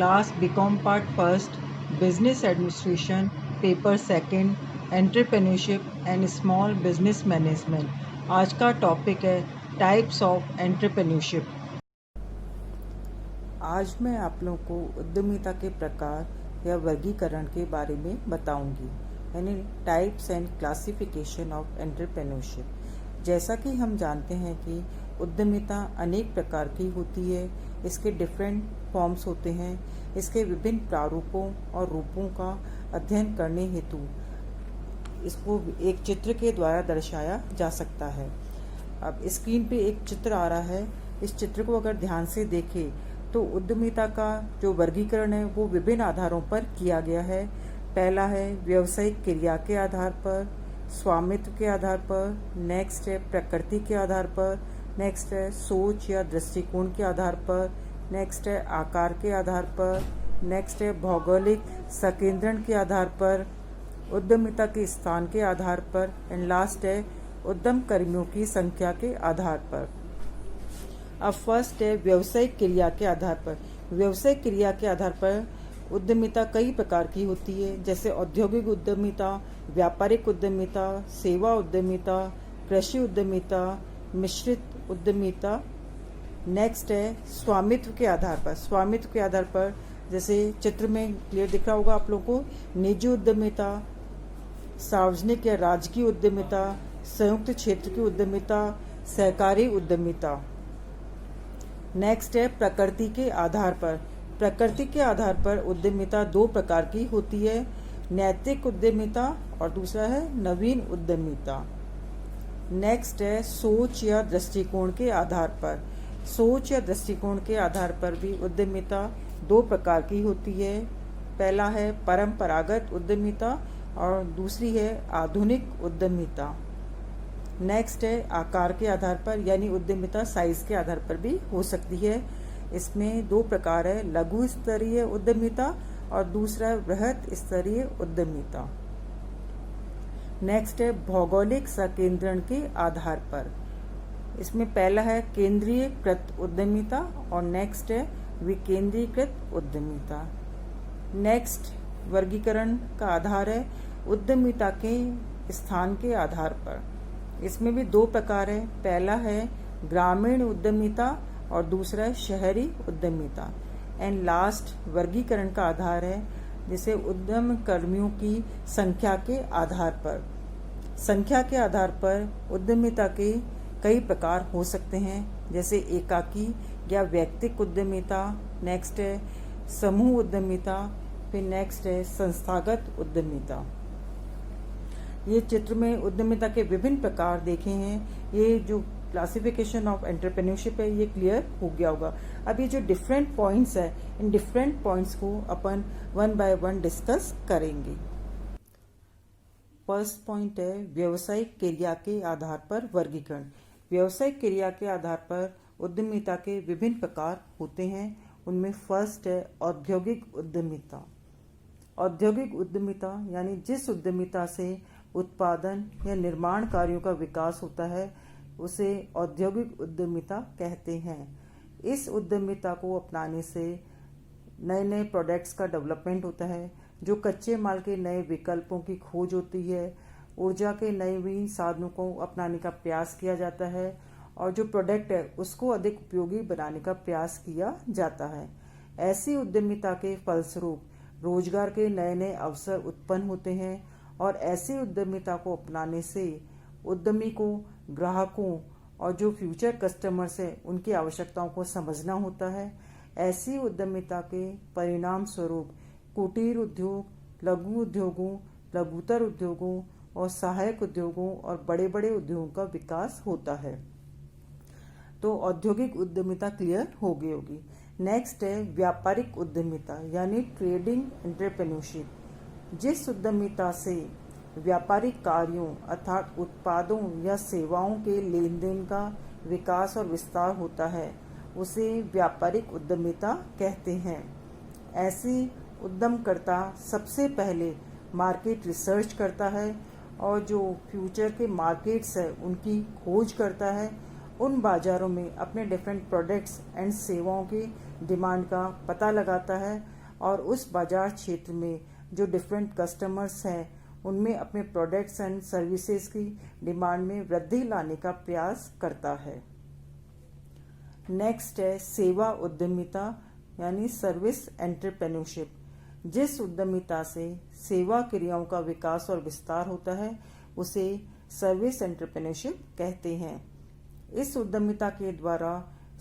Class BCom Part First, Business Administration, Paper Second, Entrepreneurship and Small Business Management। आज का topic है types of entrepreneurship. आज मैं आप लोगों को उद्यमिता के प्रकार या वर्गीकरण के बारे में बताऊंगी, यानी types and classification of entrepreneurship. जैसा कि हम जानते हैं कि उद्यमिता अनेक प्रकार की होती है, इसके डिफरेंट फॉर्म्स होते हैं। इसके विभिन्न प्रारूपों और रूपों का अध्ययन करने हेतु इसको एक चित्र के द्वारा दर्शाया जा सकता है। अब स्क्रीन पे एक चित्र आ रहा है। इस चित्र को अगर ध्यान से देखें तो उद्यमिता का जो वर्गीकरण है वो विभिन्न आधारों पर किया गया है। पहला है व्यावसायिक क्रिया के आधार पर, स्वामित्व के आधार पर, नेक्स्ट है प्रकृति के आधार पर, नेक्स्ट है सोच या दृष्टिकोण के आधार पर, नेक्स्ट है आकार के आधार पर, नेक्स्ट है भौगोलिक संकेंद्रण के आधार पर, उद्यमिता के स्थान के आधार पर, एंड लास्ट है उद्यम कर्मियों की संख्या के आधार पर। अब फर्स्ट है व्यावसायिक क्रिया के आधार पर। व्यावसायिक क्रिया के आधार पर उद्यमिता कई प्रकार की होती है, जैसे औद्योगिक उद्यमिता, व्यापारिक उद्यमिता, सेवा उद्यमिता, कृषि उद्यमिता, मिश्रित उद्यमिता। नेक्स्ट है स्वामित्व के आधार पर। स्वामित्व के आधार पर जैसे चित्र में क्लियर दिख रहा होगा आप लोगों को, निजी उद्यमिता, सार्वजनिक या राजकीय उद्यमिता, संयुक्त क्षेत्र की उद्यमिता, सहकारी उद्यमिता। नेक्स्ट है प्रकृति के आधार पर। प्रकृति के आधार पर उद्यमिता दो प्रकार की होती है, नैतिक उद्यमिता और दूसरा है नवीन उद्यमिता। नेक्स्ट है सोच या दृष्टिकोण के आधार पर। सोच या दृष्टिकोण के आधार पर भी उद्यमिता दो प्रकार की होती है। पहला है परंपरागत उद्यमिता और दूसरी है आधुनिक उद्यमिता। नेक्स्ट है आकार के आधार पर, यानी उद्यमिता साइज के आधार पर भी हो सकती है। इसमें दो प्रकार है, लघु स्तरीय उद्यमिता और दूसरा बृहत स्तरीय उद्यमिता। नेक्स्ट है भौगोलिक संकेंद्रण के आधार पर। इसमें पहला है केंद्रीयकृत उद्यमिता और नेक्स्ट है विकेंद्रीकृत उद्यमिता। नेक्स्ट वर्गीकरण का आधार है उद्यमिता के स्थान के आधार पर। इसमें भी दो प्रकार है, पहला है ग्रामीण उद्यमिता और दूसरा है शहरी उद्यमिता। एंड लास्ट वर्गीकरण का आधार है जिसे उद्यम कर्मियों की संख्या के आधार पर। संख्या के आधार पर उद्यमिता के कई प्रकार हो सकते हैं, जैसे एकाकी या व्यक्तिक उद्यमिता, नेक्स्ट है समूह उद्यमिता, फिर नेक्स्ट है संस्थागत उद्यमिता। ये चित्र में उद्यमिता के विभिन्न प्रकार देखे हैं। ये जो क्लासिफिकेशन ऑफ एंटरप्रेन्योरशिप है ये क्लियर हो गया होगा। अब ये जो डिफरेंट पॉइंट्स है, इन डिफरेंट पॉइंट्स को अपन वन बाय वन डिस्कस करेंगे। फर्स्ट पॉइंट है व्यावसायिक क्रिया के आधार पर वर्गीकरण। व्यावसायिक क्रिया के आधार पर उद्यमिता के विभिन्न प्रकार होते हैं। उनमें फर्स्ट है औद्योगिक उद्यमिता। औद्योगिक उद्यमिता यानी जिस उद्यमिता से उत्पादन या निर्माण कार्यों का विकास होता है उसे औद्योगिक उद्यमिता कहते हैं। इस उद्यमिता को अपनाने से नए नए प्रोडक्ट्स का डेवलपमेंट होता है, जो कच्चे माल के नए विकल्पों की खोज होती है, ऊर्जा के नवीन साधनों को अपनाने का प्रयास किया जाता है और जो प्रोडक्ट है उसको अधिक उपयोगी बनाने का प्रयास किया जाता है। ऐसी उद्यमिता के फलस्वरूप रोजगार के नए नए अवसर उत्पन्न होते हैं और ऐसी उद्यमिता को अपनाने से उद्यमी को ग्राहकों और जो फ्यूचर कस्टमर्स हैं उनकी आवश्यकताओं को समझना होता है। ऐसी उद्यमिता के परिणाम स्वरूप कुटीर उद्योग, लघु उद्योगों, लघुतर उद्योगों और सहायक उद्योगों और बड़े बड़े उद्योगों का विकास होता है। तो औद्योगिक उद्यमिता क्लियर हो गई होगी। नेक्स्ट है व्यापारिक उद्यमिता यानी ट्रेडिंग एंटरप्रेन्योरशिप। जिस उद्यमिता से व्यापारिक कार्यों अर्थात उत्पादों या सेवाओं के लेन देन का विकास और विस्तार होता है उसे व्यापारिक उद्यमिता कहते हैं। ऐसी उद्यमकर्ता सबसे पहले मार्केट रिसर्च करता है और जो फ्यूचर के मार्केट्स है उनकी खोज करता है उन बाज़ारों में अपने डिफरेंट प्रोडक्ट्स एंड सेवाओं की डिमांड का पता लगाता है और उस बाजार क्षेत्र में जो डिफरेंट कस्टमर्स हैं उनमें अपने प्रोडक्ट्स एंड सर्विसेज की डिमांड में वृद्धि लाने का प्रयास करता है। नेक्स्ट है सेवा उद्यमिता यानी सर्विस एंटरप्रेन्योरशिप। जिस उद्यमिता से सेवा क्रियाओं का विकास और विस्तार होता है उसे सर्विस एंटरप्रेन्योरशिप कहते हैं। इस उद्यमिता के द्वारा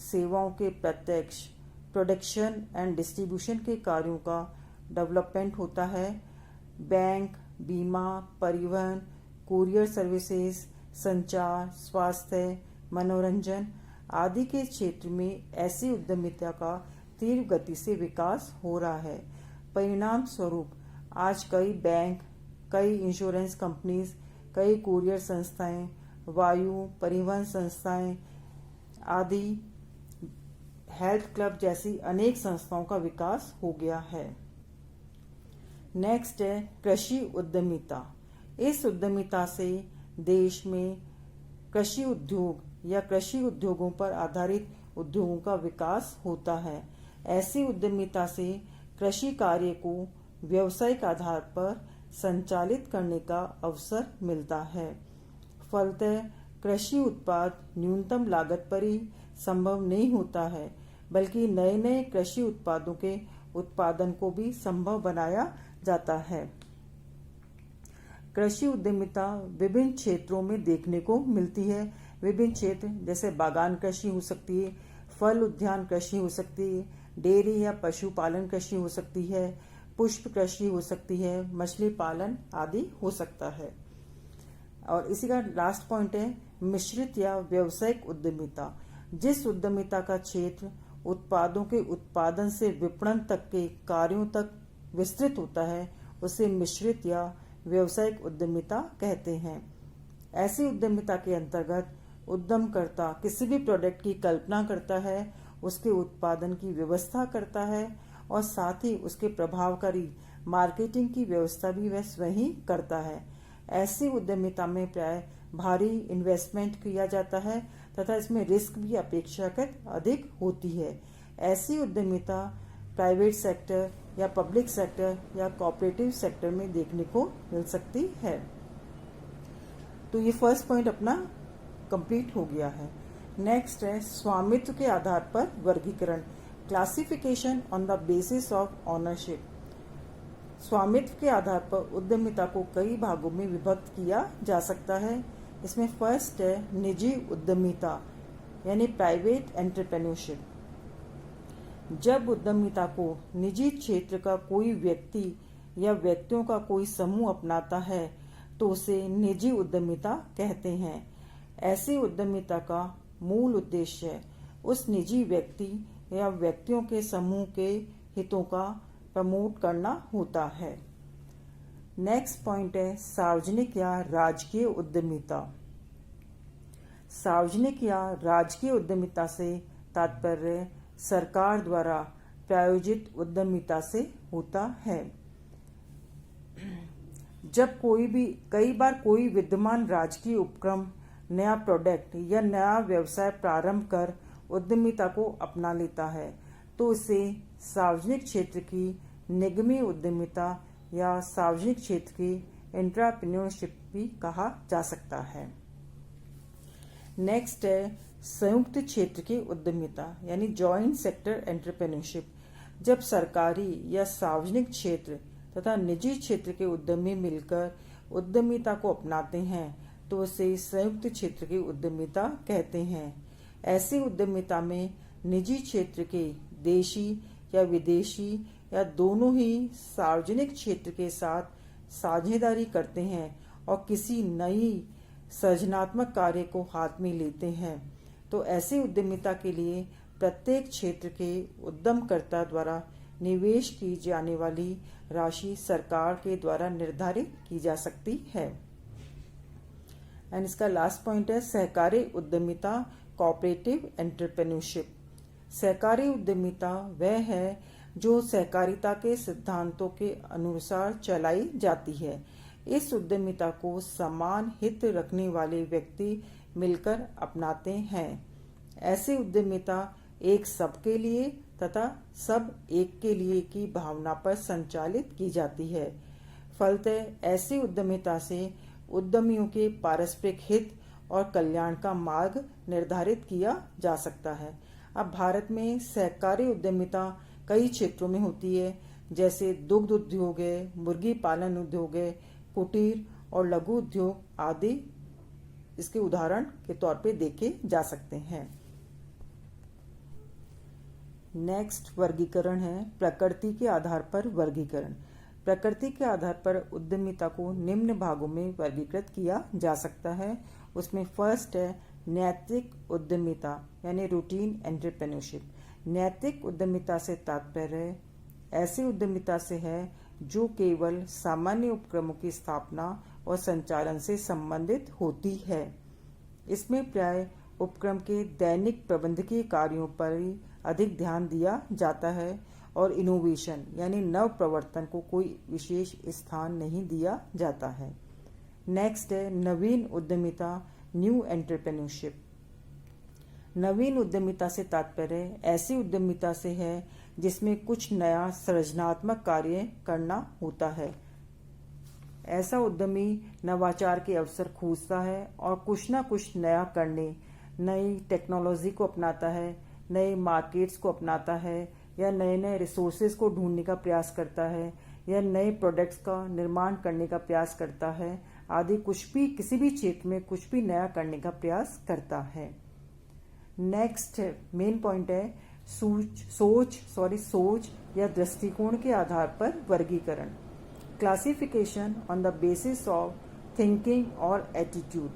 सेवाओं के प्रत्यक्ष प्रोडक्शन एंड डिस्ट्रीब्यूशन के कार्यों का डेवलपमेंट होता है। बैंक, बीमा, परिवहन, कुरियर सर्विसेज, संचार, स्वास्थ्य, मनोरंजन आदि के क्षेत्र में ऐसी उद्यमिता का तीव्र गति से विकास हो रहा है। परिणाम स्वरूप आज कई बैंक, कई इंश्योरेंस कंपनीज, कई कुरियर संस्थाएं, वायु परिवहन संस्थाएं आदि, हेल्थ क्लब जैसी अनेक संस्थाओं का विकास हो गया है। नेक्स्ट है कृषि उद्यमिता। इस उद्यमिता से देश में कृषि उद्योग या कृषि उद्योगों पर आधारित उद्योगों का विकास होता है। ऐसी उद्यमिता से कृषि कार्य को व्यावसायिक आधार पर संचालित करने का अवसर मिलता है। फलतः कृषि उत्पाद न्यूनतम लागत पर ही संभव नहीं होता है, बल्कि नए नए कृषि उत्पादों के उत्पादन को भी संभव बनाया जाता है। कृषि उद्यमिता विभिन्न क्षेत्रों में देखने को मिलती है। विभिन्न क्षेत्र जैसे बागान कृषि हो सकती है, फल उद्यान कृषि हो सकती है, डेयरी या पशुपालन कृषि हो सकती है, पुष्प कृषि हो सकती है, मछली पालन आदि हो सकता है। और इसी का लास्ट पॉइंट है मिश्रित या व्यावसायिक उद्यमिता। जिस उद्यमिता का क्षेत्र उत्पादों के उत्पादन से विपणन तक के कार्यों तक विस्तृत होता है उसे मिश्रित या व्यावसायिक उद्यमिता कहते हैं। ऐसी उद्यमिता के अंतर्गत उद्यमकर्ता किसी भी प्रोडक्ट की कल्पना करता है, उसके उत्पादन की व्यवस्था करता है और साथ ही उसके प्रभावकारी मार्केटिंग की व्यवस्था भी वह स्वयं ही करता है। ऐसी उद्यमिता में प्राय भारी इन्वेस्टमेंट किया जाता है तथा इसमें रिस्क भी अपेक्षाकृत अधिक होती है। ऐसी उद्यमिता प्राइवेट सेक्टर या पब्लिक सेक्टर या कोऑपरेटिव सेक्टर में देखने को मिल सकती है। तो ये फर्स्ट पॉइंट अपना कंप्लीट हो गया है। नेक्स्ट है स्वामित्व के आधार पर वर्गीकरण, classification on the basis of ownership. स्वामित्व के आधार पर उद्यमिता को कई भागों में विभक्त किया जा सकता है। इसमें फर्स्ट है निजी उद्यमिता यानी प्राइवेट एंटरप्रेन्योरशिप। जब उद्यमिता को निजी क्षेत्र का कोई व्यक्ति या व्यक्तियों का कोई समूह अपनाता है तो उसे निजी उद्यमिता कहते हैं। ऐसी उद्यमिता का मूल उद्देश्य उस निजी व्यक्ति या व्यक्तियों के समूह के हितों का प्रमोट करना होता है। नेक्स्ट पॉइंट है सार्वजनिक या राजकीय उद्यमिता। सार्वजनिक या राजकीय उद्यमिता से तात्पर्य सरकार द्वारा प्रायोजित उद्यमिता से होता है। जब कई बार कोई विद्यमान राजकीय उपक्रम नया प्रोडक्ट या नया व्यवसाय प्रारंभ कर उद्यमिता को अपना लेता है तो उसे सार्वजनिक क्षेत्र की निगमीय उद्यमिता या सार्वजनिक क्षेत्र की एंटरप्रेन्योरशिप भी कहा जा सकता है। नेक्स्ट है संयुक्त क्षेत्र की उद्यमिता यानी जॉइंट सेक्टर एंटरप्रेन्योरशिप। जब सरकारी या सार्वजनिक क्षेत्र तथा निजी क्षेत्र के उद्यमी मिलकर उद्यमिता को अपनाते हैं तो उसे संयुक्त क्षेत्र की उद्यमिता कहते हैं। ऐसी उद्यमिता में निजी क्षेत्र के देशी या विदेशी या दोनों ही सार्वजनिक क्षेत्र के साथ साझेदारी करते हैं और किसी नई सृजनात्मक कार्य को हाथ में लेते हैं। तो ऐसी उद्यमिता के लिए प्रत्येक क्षेत्र के उद्यमकर्ता द्वारा निवेश की जाने वाली राशि सरकार के द्वारा निर्धारित की जा सकती है। एंड इसका लास्ट पॉइंट है सहकारी उद्यमिता, कोऑपरेटिव एंटरप्रेन्योरशिप। सहकारी उद्यमिता वह है जो सहकारिता के सिद्धांतों के अनुसार चलाई जाती है। इस उद्यमिता को समान हित रखने वाले व्यक्ति मिलकर अपनाते हैं। ऐसी उद्यमिता एक सबके लिए तथा सब एक के लिए की भावना पर संचालित की जाती है। फलतः ऐसी उद्यमिता से उद्यमियों के पारस्परिक हित और कल्याण का मार्ग निर्धारित किया जा सकता है। अब भारत में सहकारी उद्यमिता कई क्षेत्रों में होती है, जैसे दुग्ध उद्योग है, मुर्गी पालन उद्योग है, कुटीर और लघु उद्योग आदि इसके उदाहरण के तौर पे देखे जा सकते हैं। नेक्स्ट वर्गीकरण है प्रकृति के आधार पर वर्गीकरण। प्रकृति के आधार पर उद्यमिता को निम्न भागों में वर्गीकृत किया जा सकता है। उसमें फर्स्ट है नैतिक उद्यमिता यानी रूटीन एंटरप्रेन्योरशिप। नैतिक उद्यमिता से तात्पर्य ऐसी उद्यमिता से है जो केवल सामान्य उपक्रमों की स्थापना और संचालन से संबंधित होती है। इसमें प्राय उपक्रम के दैनिक प्रबंधकीय कार्यों पर ही अधिक ध्यान दिया जाता है और इनोवेशन यानी नव प्रवर्तन को कोई विशेष स्थान नहीं दिया जाता है। नेक्स्ट है नवीन उद्यमिता न्यू एंटरप्रेन्योरशिप। नवीन उद्यमिता से तात्पर्य ऐसी उद्यमिता से है जिसमें कुछ नया सृजनात्मक कार्य करना होता है। ऐसा उद्यमी नवाचार के अवसर खोजता है और कुछ ना कुछ नया करने, नई टेक्नोलॉजी को अपनाता है, नए मार्केट्स को अपनाता है या नए नए रिसोर्सेज को ढूंढने का प्रयास करता है या नए प्रोडक्ट्स का निर्माण करने का प्रयास करता है आदि कुछ भी किसी भी क्षेत्र में कुछ भी नया करने का प्रयास करता है। नेक्स्ट मेन पॉइंट है सोच या दृष्टिकोण के आधार पर वर्गीकरण। Classification on the basis of thinking और एटीट्यूड।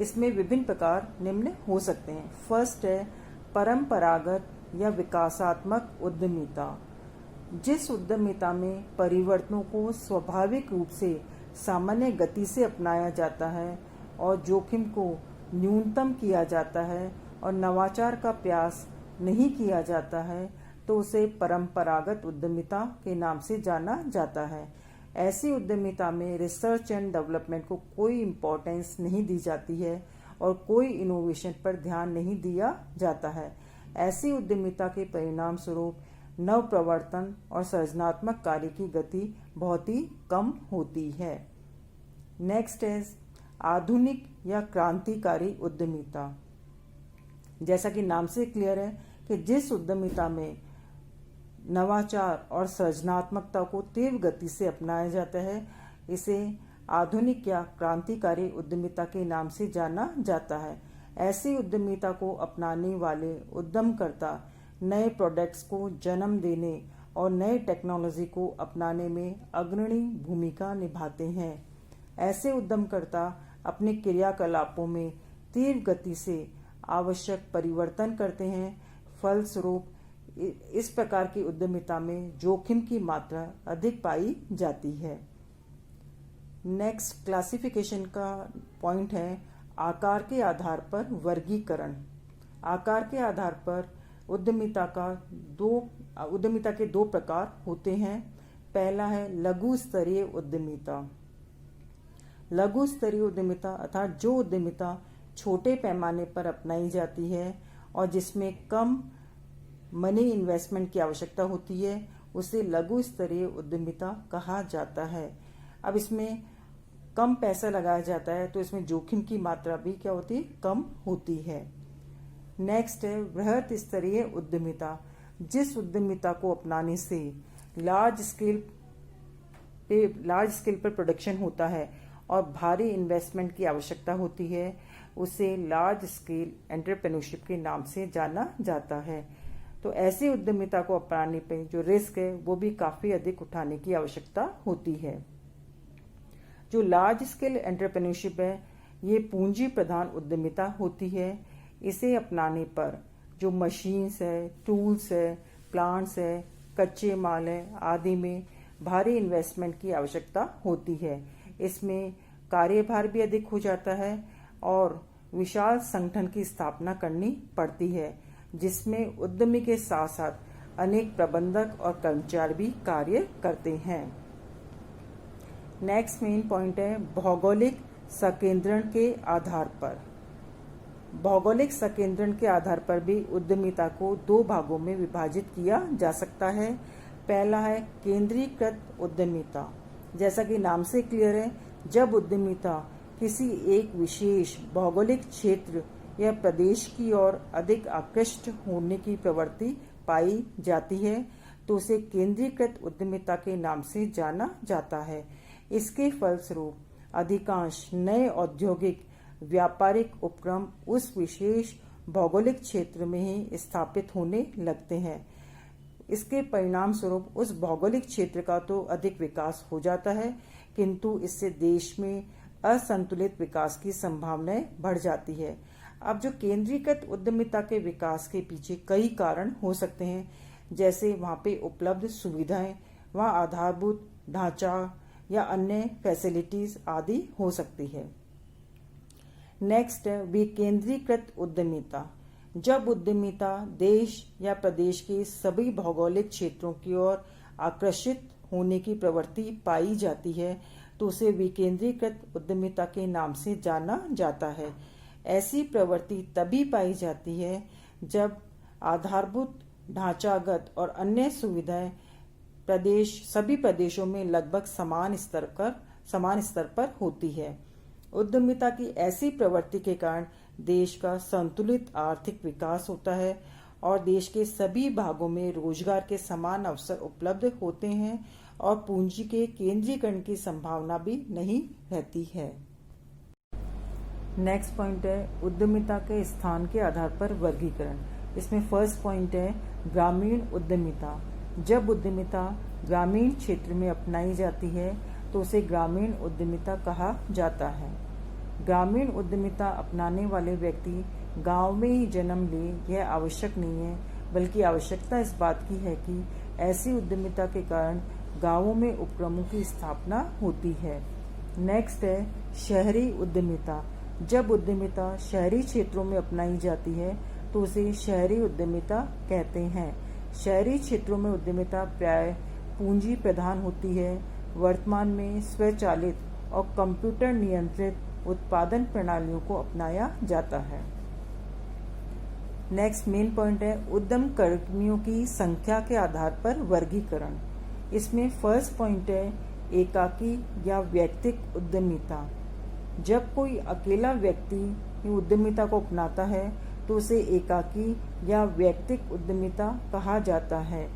इसमें विभिन्न प्रकार निम्न हो सकते हैं। फर्स्ट है परंपरागत या विकासात्मक उद्यमिता। जिस उद्यमिता में परिवर्तनों को स्वाभाविक रूप से सामान्य गति से अपनाया जाता है और जोखिम को न्यूनतम किया जाता है और नवाचार का प्रयास नहीं किया जाता है तो उसे परंपरागत उद्यमिता के नाम से जाना जाता है। ऐसी उद्यमिता में रिसर्च एंड डेवलपमेंट को कोई इम्पोर्टेंस नहीं दी जाती है और कोई इनोवेशन पर ध्यान नहीं दिया जाता है। ऐसी उद्यमिता के परिणाम स्वरूप नव प्रवर्तन और सृजनात्मक कार्य की गति बहुत ही कम होती है। नेक्स्ट है आधुनिक या क्रांतिकारी उद्यमिता। जैसा कि नाम से क्लियर है कि जिस उद्यमिता में नवाचार और सृजनात्मकता को तीव्र गति से अपनाया जाता है इसे आधुनिक या क्रांतिकारी उद्यमिता के नाम से जाना जाता है। ऐसी उद्यमिता को अपनाने वाले उद्यमकर्ता नए प्रोडक्ट्स को जन्म देने और नए टेक्नोलॉजी को अपनाने में अग्रणी भूमिका निभाते हैं। ऐसे उद्यमकर्ता अपने क्रियाकलापों में तीव्र गति से आवश्यक परिवर्तन करते हैं। फलस्वरूप इस प्रकार की उद्यमिता में जोखिम की मात्रा अधिक पाई जाती है। नेक्स्ट क्लासिफिकेशन का पॉइंट है आकार के आधार पर वर्गीकरण। आकार के आधार पर उद्यमिता के दो प्रकार होते हैं। पहला है लघु स्तरीय उद्यमिता। लघु स्तरीय उद्यमिता अर्थात जो उद्यमिता छोटे पैमाने पर अपनाई जाती है और जिसमें कम मनी इन्वेस्टमेंट की आवश्यकता होती है उसे लघु स्तरीय उद्यमिता कहा जाता है। अब इसमें कम पैसा लगाया जाता है तो इसमें जोखिम की मात्रा भी क्या होती है, कम होती है। नेक्स्ट है वृहत स्तरीय उद्यमिता। जिस उद्यमिता को अपनाने से लार्ज स्केल पर प्रोडक्शन होता है और भारी इन्वेस्टमेंट की आवश्यकता होती है उसे लार्ज स्केल एंटरप्रेन्योरशिप के नाम से जाना जाता है। तो ऐसी उद्यमिता को अपनाने पे जो रिस्क है वो भी काफी अधिक उठाने की आवश्यकता होती है। जो लार्ज स्केल एंटरप्रेन्योरशिप है ये पूंजी प्रधान उद्यमिता होती है। इसे अपनाने पर जो मशीन्स है, टूल्स है, प्लांट्स है, कच्चे माल है आदि में भारी इन्वेस्टमेंट की आवश्यकता होती है। इसमें कार्यभार भी अधिक हो जाता है और विशाल संगठन की स्थापना करनी पड़ती है जिसमें उद्यमी के साथ साथ अनेक प्रबंधक और कर्मचारी भी कार्य करते हैं। नेक्स्ट मेन पॉइंट है भौगोलिक संकेंद्रण के आधार पर। भौगोलिक संकेंद्रण के आधार पर भी उद्यमिता को दो भागों में विभाजित किया जा सकता है। पहला है केंद्रीकृत उद्यमिता। जैसा कि नाम से क्लियर है, जब उद्यमिता किसी एक विशेष भौगोलिक क्षेत्र या प्रदेश की ओर अधिक आकृष्ट होने की प्रवृत्ति पाई जाती है तो उसे केंद्रीकृत उद्यमिता के नाम से जाना जाता है। इसके फलस्वरूप अधिकांश नए औद्योगिक व्यापारिक उपक्रम उस विशेष भौगोलिक क्षेत्र में ही स्थापित होने लगते हैं। इसके परिणाम स्वरूप उस भौगोलिक क्षेत्र का तो अधिक विकास हो जाता है, किंतु इससे देश में असंतुलित विकास की संभावनाएं बढ़ जाती है। अब जो केंद्रीकृत उद्यमिता के विकास के पीछे कई कारण हो सकते हैं, जैसे वहाँ पे उपलब्ध सुविधाएं, वहाँ आधारभूत ढांचा या अन्य फैसिलिटीज आदि हो सकती है। नेक्स्ट है विकेंद्रीकृत उद्यमिता। जब उद्यमिता देश या प्रदेश के सभी भौगोलिक क्षेत्रों की ओर आकर्षित होने की प्रवृत्ति पाई जाती है तो उसे विकेंद्रीकृत उद्यमिता के नाम से जाना जाता है। ऐसी प्रवृत्ति तभी पाई जाती है जब आधारभूत ढांचागत और अन्य सुविधाएं सभी प्रदेशों में लगभग समान स्तर पर होती है। उद्यमिता की ऐसी प्रवृत्ति के कारण देश का संतुलित आर्थिक विकास होता है और देश के सभी भागों में रोजगार के समान अवसर उपलब्ध होते हैं और पूंजी के केंद्रीकरण की संभावना भी नहीं रहती है। नेक्स्ट पॉइंट है उद्यमिता के स्थान के आधार पर वर्गीकरण। इसमें फर्स्ट पॉइंट है ग्रामीण उद्यमिता। जब उद्यमिता ग्रामीण क्षेत्र में अपनाई जाती है तो उसे ग्रामीण उद्यमिता कहा जाता है। ग्रामीण उद्यमिता अपनाने वाले व्यक्ति गांव में ही जन्म ले यह आवश्यक नहीं है, बल्कि आवश्यकता इस बात की है कि ऐसी उद्यमिता के कारण गांवों में उपक्रमों की स्थापना होती है। नेक्स्ट है शहरी उद्यमिता। जब उद्यमिता शहरी क्षेत्रों में अपनाई जाती है तो उसे शहरी उद्यमिता कहते हैं। शहरी क्षेत्रों में उद्यमिता प्राय पूंजी प्रधान होती है। वर्तमान में स्वचालित और कंप्यूटर नियंत्रित उत्पादन प्रणालियों को अपनाया जाता है। नेक्स्ट मेन पॉइंट है उद्यम कर्मियों की संख्या के आधार पर वर्गीकरण। इसमें फर्स्ट पॉइंट है एकाकी या व्यक्तिक उद्यमिता। जब कोई अकेला व्यक्ति उद्यमिता को अपनाता है तो उसे एकाकी या व्यक्तिक उद्यमिता कहा जाता है।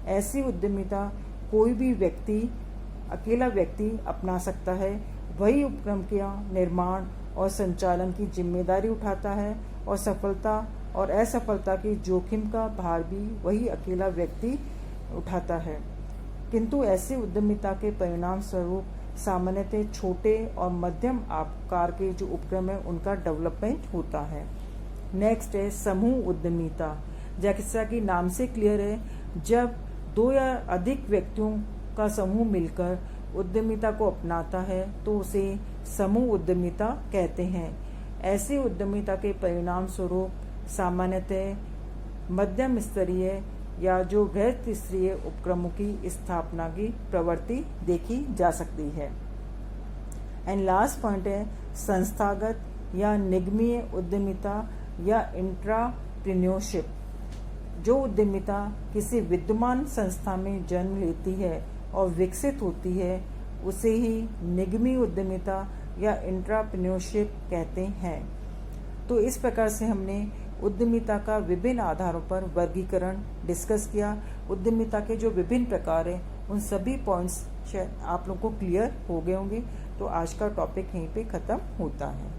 ऐसी उद्यमिता कोई भी अकेला व्यक्ति अपना सकता है। वही उपक्रम का निर्माण और संचालन की जिम्मेदारी उठाता है और सफलता और असफलता के जोखिम का भार भी वही अकेला व्यक्ति उठाता है। किंतु ऐसी उद्यमिता के परिणाम स्वरूप सामान्यतः छोटे और मध्यम आकार के जो उपक्रम है उनका डेवलपमेंट होता है। नेक्स्ट है समूह उद्यमिता। जैसा कि नाम से क्लियर है, जब दो या अधिक व्यक्तियों का समूह मिलकर उद्यमिता को अपनाता है तो उसे समूह उद्यमिता कहते हैं। ऐसी उद्यमिता के परिणाम स्वरूप सामान्यतः मध्यम स्तरीय या जो वृहत स्तरीय उपक्रमों की स्थापना की प्रवृत्ति देखी जा सकती है। एंड लास्ट पॉइंट है संस्थागत या निगमीय उद्यमिता या इंट्राप्रेन्योरशिप। जो उद्यमिता किसी विद्यमान संस्था में जन्म लेती है और विकसित होती है उसे ही निगमी उद्यमिता या इंट्राप्रेन्योरशिप कहते हैं। तो इस प्रकार से हमने उद्यमिता का विभिन्न आधारों पर वर्गीकरण डिस्कस किया। उद्यमिता के जो विभिन्न प्रकार हैं उन सभी पॉइंट्स आप लोगों को क्लियर हो गए होंगे। तो आज का टॉपिक यहीं पे खत्म होता है।